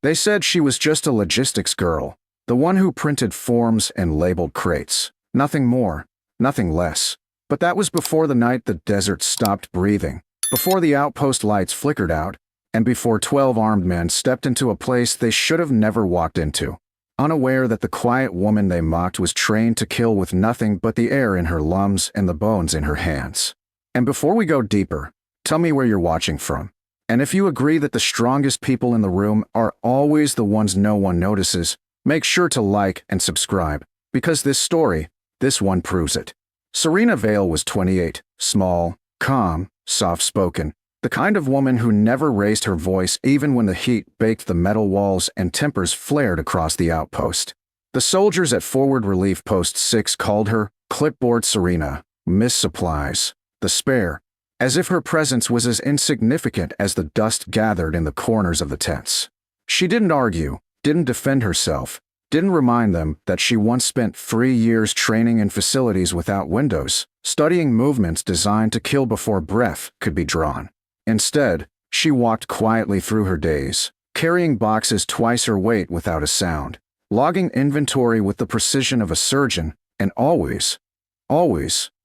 They said she was just a logistics girl, the one who printed forms and labeled crates. Nothing more, nothing less. But that was before the night the desert stopped breathing, before the outpost lights flickered out, and before 12 armed men stepped into a place they should have never walked into, unaware that the quiet woman they mocked was trained to kill with nothing but the air in her lungs and the bones in her hands. And before we go deeper, tell me where you're watching from. And if you agree that the strongest people in the room are always the ones no one notices, make sure to like and subscribe, because this story, this one proves it. Serena Vale was 28, small, calm, soft-spoken, the kind of woman who never raised her voice even when the heat baked the metal walls and tempers flared across the outpost. The soldiers at Forward Relief Post 6 called her Clipboard Serena, Miss Supplies, the spare, as if her presence was as insignificant as the dust gathered in the corners of the tents. She didn't argue, didn't defend herself, didn't remind them that she once spent 3 years training in facilities without windows, studying movements designed to kill before breath could be drawn. Instead, she walked quietly through her days, carrying boxes twice her weight without a sound, logging inventory with the precision of a surgeon, and always,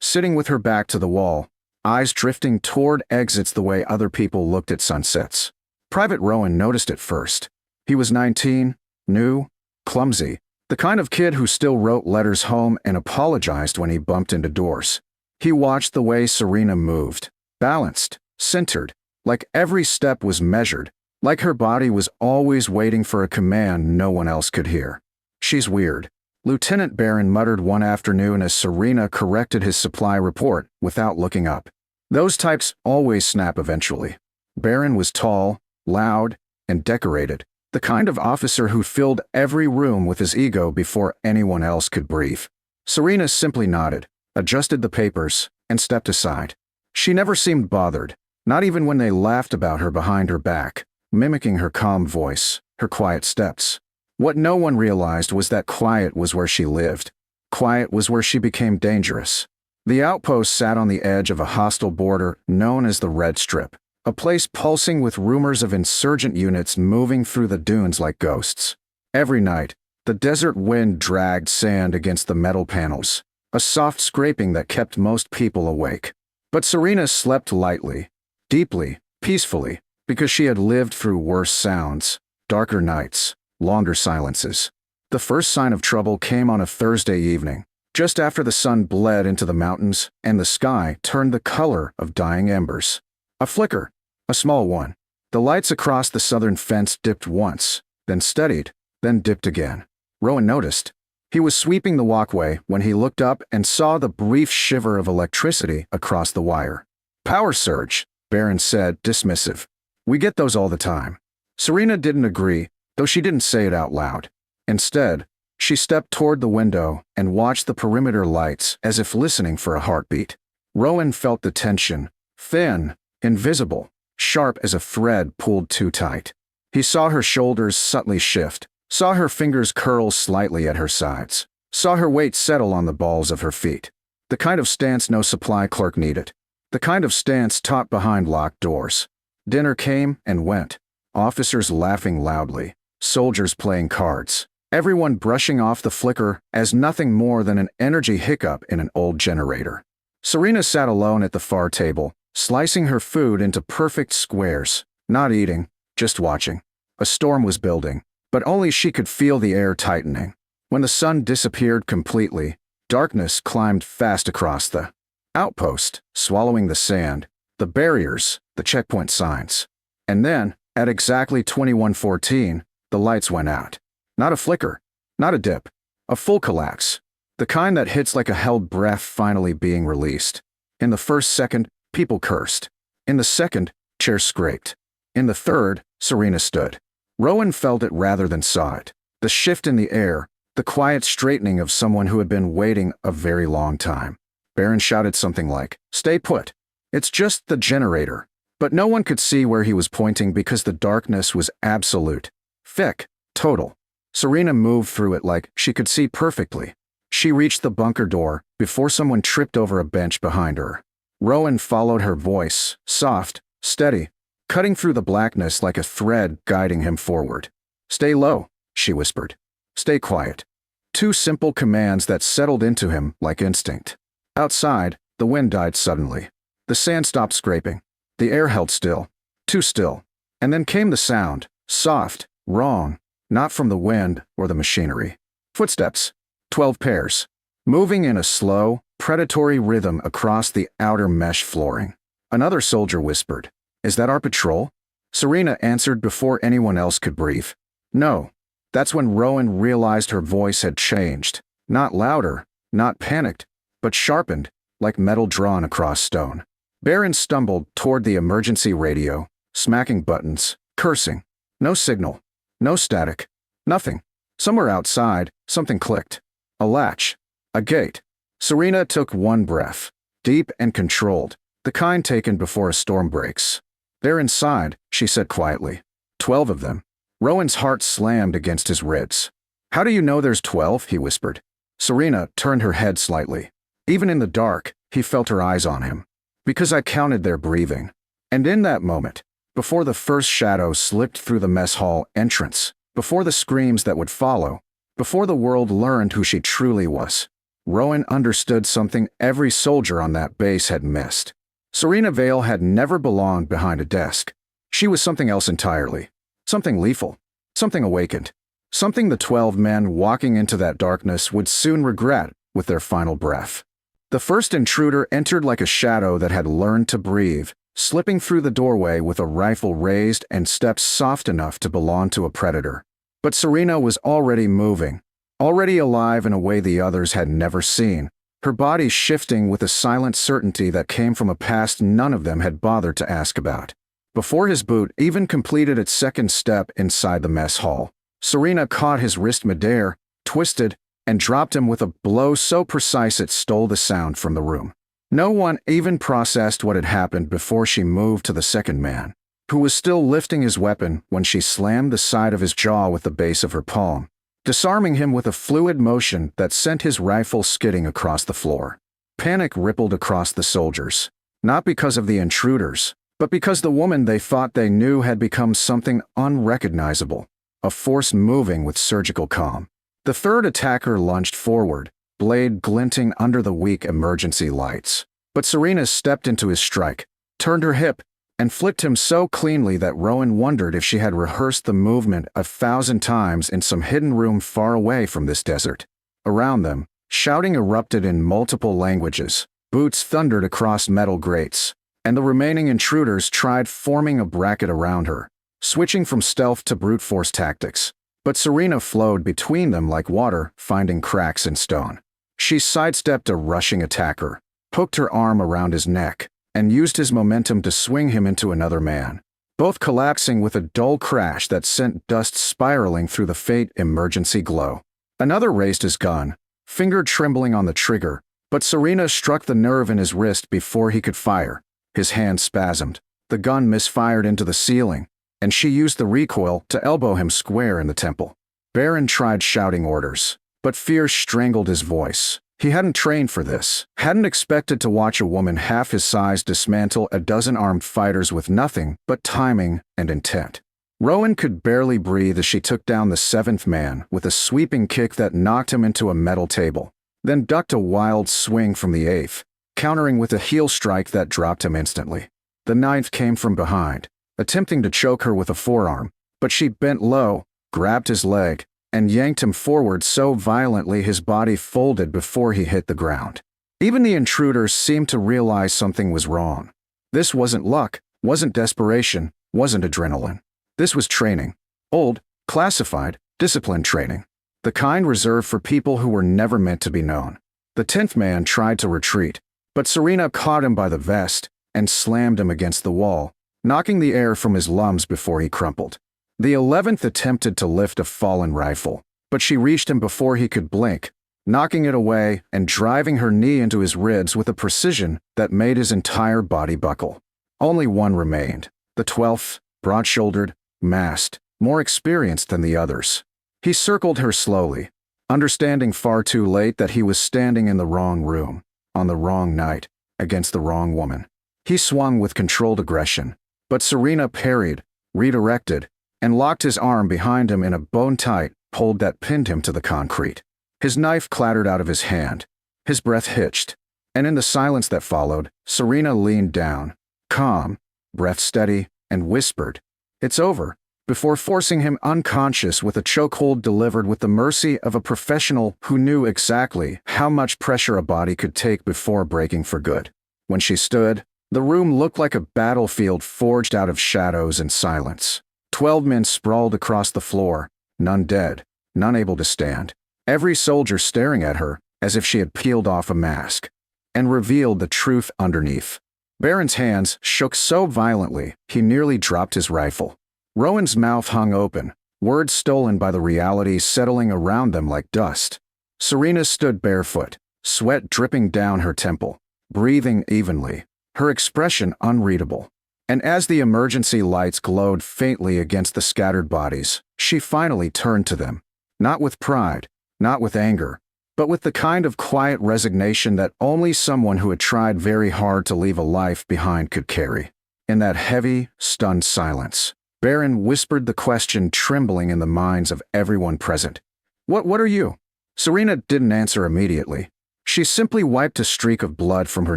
sitting with her back to the wall, eyes drifting toward exits the way other people looked at sunsets. Private Rowan noticed it first. He was 19, new, clumsy, the kind of kid who still wrote letters home and apologized when he bumped into doors. He watched the way Serena moved, balanced, centered, like every step was measured, like her body was always waiting for a command no one else could hear. "She's weird," Lieutenant Barron muttered one afternoon as Serena corrected his supply report without looking up. Those types always snap eventually. Barron was tall, loud, and decorated, the kind of officer who filled every room with his ego before anyone else could breathe. Serena simply nodded, adjusted the papers, and stepped aside. She never seemed bothered, not even when they laughed about her behind her back, mimicking her calm voice, her quiet steps. What no one realized was that quiet was where she lived. Quiet was where she became dangerous. The outpost sat on the edge of a hostile border known as the Red Strip, a place pulsing with rumors of insurgent units moving through the dunes like ghosts. Every night, the desert wind dragged sand against the metal panels, a soft scraping that kept most people awake. But Serena slept lightly, deeply, peacefully, because she had lived through worse sounds, darker nights, longer silences. The first sign of trouble came on a Thursday evening, just after the sun bled into the mountains and the sky turned the color of dying embers. A flicker, a small one. The lights across the southern fence dipped once, then steadied, then dipped again. Rowan noticed. He was sweeping the walkway when he looked up and saw the brief shiver of electricity across the wire. "Power surge," Barron said, dismissive. "We get those all the time." Serena didn't agree, though she didn't say it out loud. Instead, she stepped toward the window and watched the perimeter lights as if listening for a heartbeat. Rowan felt the tension, thin, invisible, sharp as a thread pulled too tight. He saw her shoulders subtly shift, saw her fingers curl slightly at her sides, saw her weight settle on the balls of her feet. The kind of stance no supply clerk needed. The kind of stance taught behind locked doors. Dinner came and went. Officers laughing loudly, soldiers playing cards, everyone brushing off the flicker as nothing more than an energy hiccup in an old generator. Serena sat alone at the far table, slicing her food into perfect squares, not eating, just watching. A storm was building, but only she could feel the air tightening. When the sun disappeared completely, darkness climbed fast across the outpost, swallowing the sand, the barriers, the checkpoint signs. And then, at exactly 21:14, the lights went out. Not a flicker, not a dip, a full collapse. The kind that hits like a held breath finally being released. In the first second, people cursed. In the second, chairs scraped. In the third, Serena stood. Rowan felt it rather than saw it. The shift in the air, the quiet straightening of someone who had been waiting a very long time. Barron shouted something like, "Stay put. It's just the generator." But no one could see where he was pointing because the darkness was absolute. Thick, total. Serena moved through it like she could see perfectly. She reached the bunker door before someone tripped over a bench behind her. Rowan followed her voice, soft, steady, cutting through the blackness like a thread guiding him forward. Stay low, she whispered. Stay quiet. Two simple commands that settled into him like instinct. Outside, the wind died suddenly. The sand stopped scraping. The air held still. Too still. And then came the sound, soft, wrong, not from the wind or the machinery. Footsteps. 12 pairs. Moving in a slow, predatory rhythm across the outer mesh flooring. Another soldier whispered, "Is that our patrol?" Serena answered before anyone else could breathe. "No." That's when Rowan realized her voice had changed. Not louder, not panicked, but sharpened, like metal drawn across stone. Baron stumbled toward the emergency radio, smacking buttons, cursing. No signal. No static. Nothing. Somewhere outside, something clicked. A latch. A gate. Serena took one breath, deep and controlled, the kind taken before a storm breaks. "They're inside," she said quietly. 12 of them. Rowan's heart slammed against his ribs. "How do you know there's 12?" he whispered. Serena turned her head slightly. Even in the dark, he felt her eyes on him. "Because I counted their breathing." And in that moment, before the first shadow slipped through the mess hall entrance, before the screams that would follow, before the world learned who she truly was, Rowan understood something every soldier on that base had missed. Serena Vale had never belonged behind a desk. She was something else entirely. Something lethal. Something awakened. Something the 12 men walking into that darkness would soon regret with their final breath. The first intruder entered like a shadow that had learned to breathe, slipping through the doorway with a rifle raised and steps soft enough to belong to a predator. But Serena was already moving, already alive in a way the others had never seen, her body shifting with a silent certainty that came from a past none of them had bothered to ask about. Before his boot even completed its second step inside the mess hall, Serena caught his wrist midair, twisted, and dropped him with a blow so precise it stole the sound from the room. No one even processed what had happened before she moved to the second man, who was still lifting his weapon when she slammed the side of his jaw with the base of her palm, disarming him with a fluid motion that sent his rifle skidding across the floor. Panic rippled across the soldiers, not because of the intruders, but because the woman they thought they knew had become something unrecognizable, a force moving with surgical calm. The third attacker lunged forward, blade glinting under the weak emergency lights. But Serena stepped into his strike, turned her hip, and flicked him so cleanly that Rowan wondered if she had rehearsed the movement 1,000 times in some hidden room far away from this desert. Around them, shouting erupted in multiple languages, boots thundered across metal grates, and the remaining intruders tried forming a bracket around her, switching from stealth to brute force tactics. But Serena flowed between them like water finding cracks in stone. She sidestepped a rushing attacker, hooked her arm around his neck, and used his momentum to swing him into another man, both collapsing with a dull crash that sent dust spiraling through the faint emergency glow. Another raised his gun, finger trembling on the trigger, but Serena struck the nerve in his wrist before he could fire. His hand spasmed. The gun misfired into the ceiling, and she used the recoil to elbow him square in the temple. Baron tried shouting orders, but fear strangled his voice. He hadn't trained for this, hadn't expected to watch a woman half his size dismantle a dozen armed fighters with nothing but timing and intent. Rowan could barely breathe as she took down the seventh man with a sweeping kick that knocked him into a metal table, then ducked a wild swing from the eighth, countering with a heel strike that dropped him instantly. The ninth came from behind, attempting to choke her with a forearm, but she bent low, grabbed his leg, and yanked him forward so violently his body folded before he hit the ground. Even the intruders seemed to realize something was wrong. This wasn't luck, wasn't desperation, wasn't adrenaline. This was training. Old, classified, disciplined training. The kind reserved for people who were never meant to be known. The 10th man tried to retreat, but Serena caught him by the vest and slammed him against the wall, knocking the air from his lungs before he crumpled. The 11th attempted to lift a fallen rifle, but she reached him before he could blink, knocking it away and driving her knee into his ribs with a precision that made his entire body buckle. Only one remained, the 12th, broad-shouldered, masked, more experienced than the others. He circled her slowly, understanding far too late that he was standing in the wrong room, on the wrong night, against the wrong woman. He swung with controlled aggression, but Serena parried, redirected, and locked his arm behind him in a bone-tight hold that pinned him to the concrete. His knife clattered out of his hand. His breath hitched. And in the silence that followed, Serena leaned down, calm, breath steady, and whispered, "It's over," before forcing him unconscious with a chokehold delivered with the mercy of a professional who knew exactly how much pressure a body could take before breaking for good. When she stood, the room looked like a battlefield forged out of shadows and silence. 12 men sprawled across the floor, none dead, none able to stand. Every soldier staring at her as if she had peeled off a mask and revealed the truth underneath. Baron's hands shook so violently he nearly dropped his rifle. Rowan's mouth hung open, words stolen by the reality settling around them like dust. Serena stood barefoot, sweat dripping down her temple, breathing evenly, her expression unreadable. And as the emergency lights glowed faintly against the scattered bodies, she finally turned to them, not with pride, not with anger, but with the kind of quiet resignation that only someone who had tried very hard to leave a life behind could carry. In that heavy, stunned silence, Baron whispered the question trembling in the minds of everyone present. What are you?" Serena didn't answer immediately. She simply wiped a streak of blood from her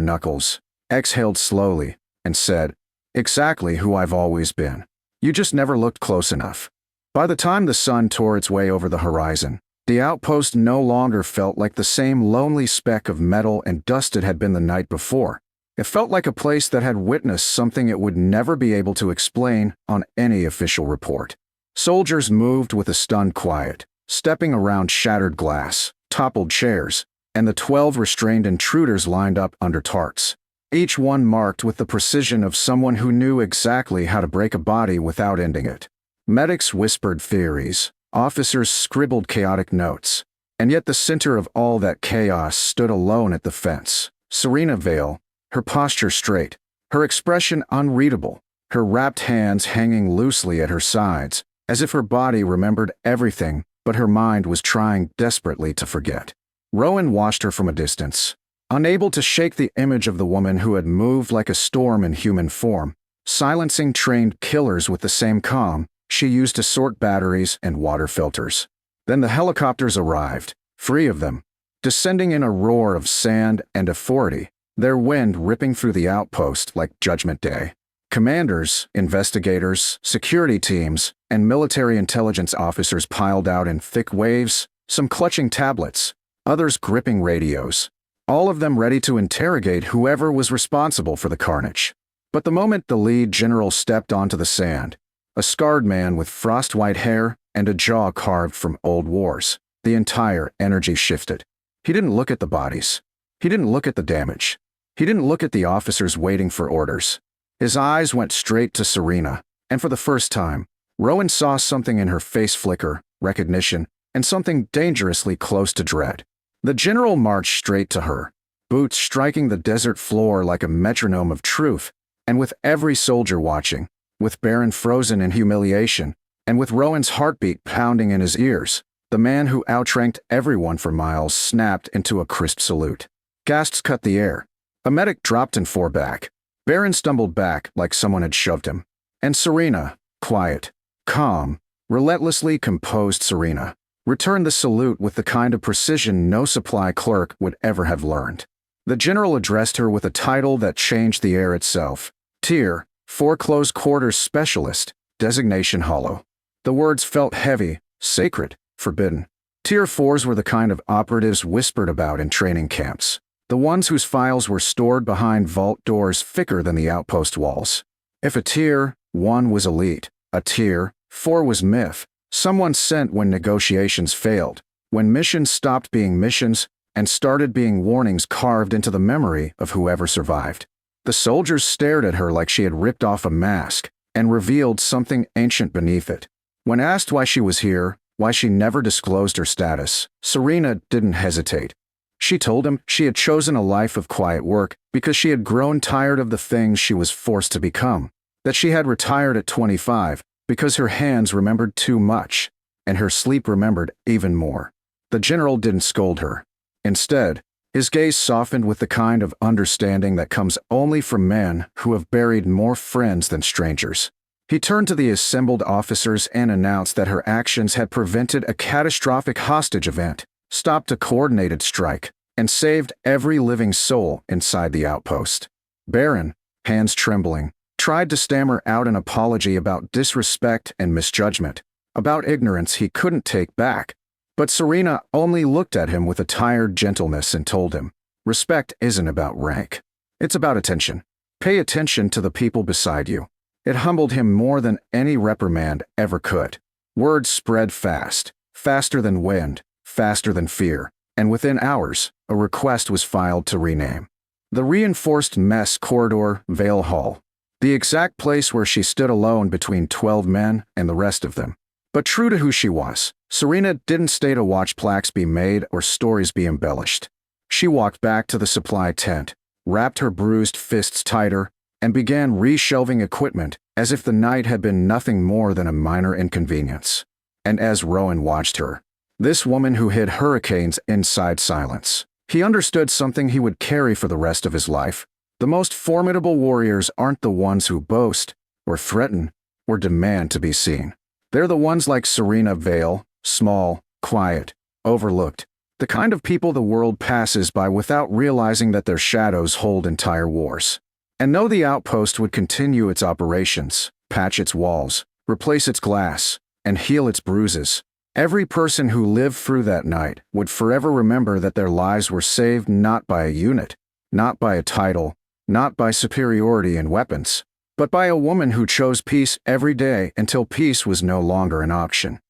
knuckles, exhaled slowly, and said, "Exactly who I've always been. You just never looked close enough." By the time the sun tore its way over the horizon, the outpost no longer felt like the same lonely speck of metal and dust it had been the night before. It felt like a place that had witnessed something it would never be able to explain on any official report. Soldiers moved with a stunned quiet, stepping around shattered glass, toppled chairs, and the 12 restrained intruders lined up under tarts, each one marked with the precision of someone who knew exactly how to break a body without ending it. Medics whispered theories, officers scribbled chaotic notes, and yet the center of all that chaos stood alone at the fence. Serena Vale, her posture straight, her expression unreadable, her wrapped hands hanging loosely at her sides, as if her body remembered everything but her mind was trying desperately to forget. Rowan watched her from a distance, unable to shake the image of the woman who had moved like a storm in human form, silencing trained killers with the same calm she used to sort batteries and water filters. Then the helicopters arrived, 3 of them, descending in a roar of sand and authority, their wind ripping through the outpost like Judgment Day. Commanders, investigators, security teams, and military intelligence officers piled out in thick waves, some clutching tablets, others gripping radios, all of them ready to interrogate whoever was responsible for the carnage. But the moment the lead general stepped onto the sand, a scarred man with frost-white hair and a jaw carved from old wars, the entire energy shifted. He didn't look at the bodies. He didn't look at the damage. He didn't look at the officers waiting for orders. His eyes went straight to Serena, and for the first time, Rowan saw something in her face flicker, recognition, and something dangerously close to dread. The general marched straight to her, boots striking the desert floor like a metronome of truth, and with every soldier watching, with Baron frozen in humiliation, and with Rowan's heartbeat pounding in his ears, the man who outranked everyone for miles snapped into a crisp salute. Gasps cut the air. A medic dropped and fore back. Baron stumbled back like someone had shoved him. And Serena, quiet, calm, relentlessly composed Serena, returned the salute with the kind of precision no supply clerk would ever have learned. The general addressed her with a title that changed the air itself. Tier, 4 close quarters specialist, designation hollow. The words felt heavy, sacred, forbidden. Tier 4s were the kind of operatives whispered about in training camps, the ones whose files were stored behind vault doors thicker than the outpost walls. If a Tier 1 was elite, a Tier 4 was myth, someone sent when negotiations failed, when missions stopped being missions and started being warnings carved into the memory of whoever survived. The soldiers stared at her like she had ripped off a mask and revealed something ancient beneath it. When asked why she was here, why she never disclosed her status, Serena didn't hesitate. She told him she had chosen a life of quiet work because she had grown tired of the things she was forced to become, that she had retired at 25 because her hands remembered too much, and her sleep remembered even more. The general didn't scold her. Instead, his gaze softened with the kind of understanding that comes only from men who have buried more friends than strangers. He turned to the assembled officers and announced that her actions had prevented a catastrophic hostage event, stopped a coordinated strike, and saved every living soul inside the outpost. Baron, hands trembling, tried to stammer out an apology about disrespect and misjudgment, about ignorance he couldn't take back. But Serena only looked at him with a tired gentleness and told him, "Respect isn't about rank. It's about attention. Pay attention to the people beside you." It humbled him more than any reprimand ever could. Words spread fast, faster than wind, faster than fear, and within hours, a request was filed to rename the reinforced mess corridor Vale Hall, the exact place where she stood alone between 12 men and the rest of them. But true to who she was, Serena didn't stay to watch plaques be made or stories be embellished. She walked back to the supply tent, wrapped her bruised fists tighter, and began reshelving equipment as if the night had been nothing more than a minor inconvenience. And as Rowan watched her, this woman who hid hurricanes inside silence, he understood something he would carry for the rest of his life. The most formidable warriors aren't the ones who boast, or threaten, or demand to be seen. They're the ones like Serena Vale, small, quiet, overlooked, the kind of people the world passes by without realizing that their shadows hold entire wars. And though the outpost would continue its operations, patch its walls, replace its glass, and heal its bruises, every person who lived through that night would forever remember that their lives were saved not by a unit, not by a title, not by superiority in weapons, but by a woman who chose peace every day until peace was no longer an option.